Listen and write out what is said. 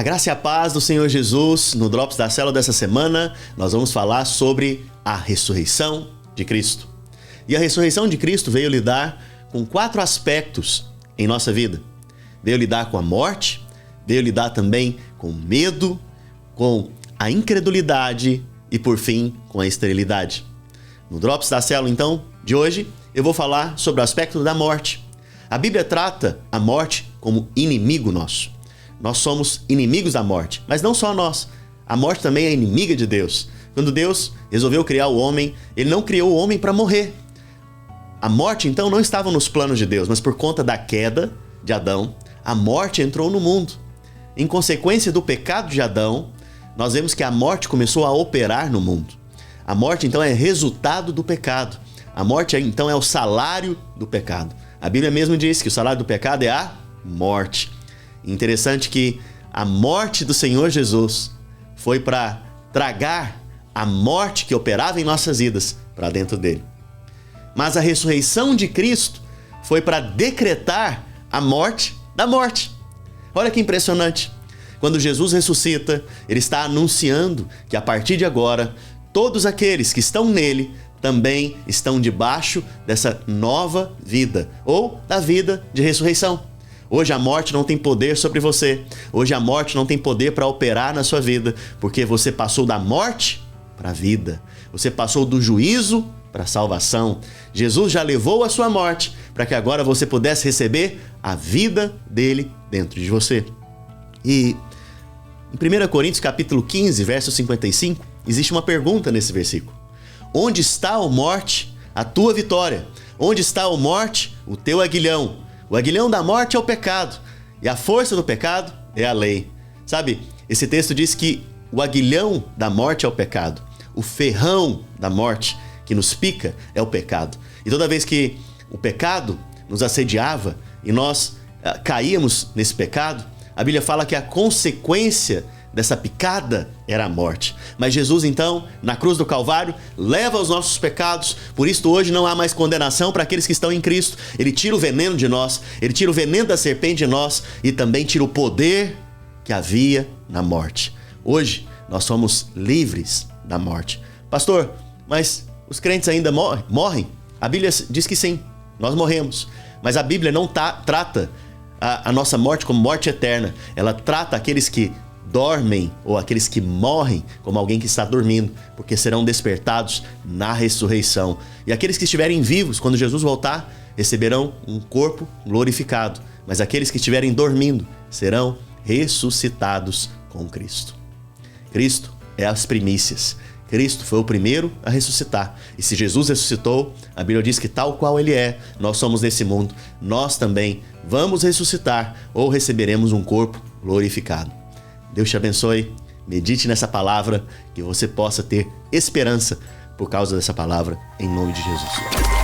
A graça e a paz do Senhor Jesus. No Drops da Célula dessa semana, nós vamos falar sobre a ressurreição de Cristo. E a ressurreição de Cristo veio lidar com 4 aspectos em nossa vida. Veio lidar com a morte, veio lidar também com o medo, com a incredulidade e, por fim, com a esterilidade. No Drops da Célula, então, de hoje, eu vou falar sobre o aspecto da morte. A Bíblia trata a morte como inimigo nosso. Nós somos inimigos da morte, mas não só nós. A morte também é inimiga de Deus. Quando Deus resolveu criar o homem, Ele não criou o homem para morrer. A morte, então, não estava nos planos de Deus, mas por conta da queda de Adão, a morte entrou no mundo. Em consequência do pecado de Adão, nós vemos que a morte começou a operar no mundo. A morte, então, é resultado do pecado. A morte, então, é o salário do pecado. A Bíblia mesmo diz que o salário do pecado é a morte. Interessante que a morte do Senhor Jesus foi para tragar a morte que operava em nossas vidas para dentro dele. Mas a ressurreição de Cristo foi para decretar a morte da morte. Olha que impressionante. Quando Jesus ressuscita, ele está anunciando que a partir de agora, todos aqueles que estão nele também estão debaixo dessa nova vida, ou da vida de ressurreição. Hoje a morte não tem poder sobre você. Hoje a morte não tem poder para operar na sua vida, porque você passou da morte para a vida. Você passou do juízo para a salvação. Jesus já levou a sua morte para que agora você pudesse receber a vida dele dentro de você. E em 1 Coríntios capítulo 15, verso 55, existe uma pergunta nesse versículo. Onde está, ó morte, a tua vitória? Onde está, ó morte, o teu aguilhão? O aguilhão da morte é o pecado, e a força do pecado é a lei. Sabe, esse texto diz que o aguilhão da morte é o pecado. O ferrão da morte que nos pica é o pecado. E toda vez que o pecado nos assediava e nós caíamos nesse pecado, a Bíblia fala que a consequência dessa picada era a morte. Mas Jesus, então, na cruz do Calvário, leva os nossos pecados. Por isso, hoje não há mais condenação para aqueles que estão em Cristo. Ele tira o veneno de nós, ele tira o veneno da serpente de nós e também tira o poder que havia na morte. Hoje, nós somos livres da morte. Pastor, mas os crentes ainda morrem? A Bíblia diz que sim, nós morremos. Mas a Bíblia não trata a nossa morte como morte eterna. Ela trata aqueles que dormem ou aqueles que morrem como alguém que está dormindo, porque serão despertados na ressurreição. E aqueles que estiverem vivos, quando Jesus voltar, receberão um corpo glorificado. Mas aqueles que estiverem dormindo serão ressuscitados com Cristo. Cristo é as primícias. Cristo foi o primeiro a ressuscitar. E se Jesus ressuscitou, a Bíblia diz que tal qual ele é, nós somos nesse mundo, nós também vamos ressuscitar ou receberemos um corpo glorificado. Deus te abençoe, medite nessa palavra, que você possa ter esperança por causa dessa palavra, em nome de Jesus.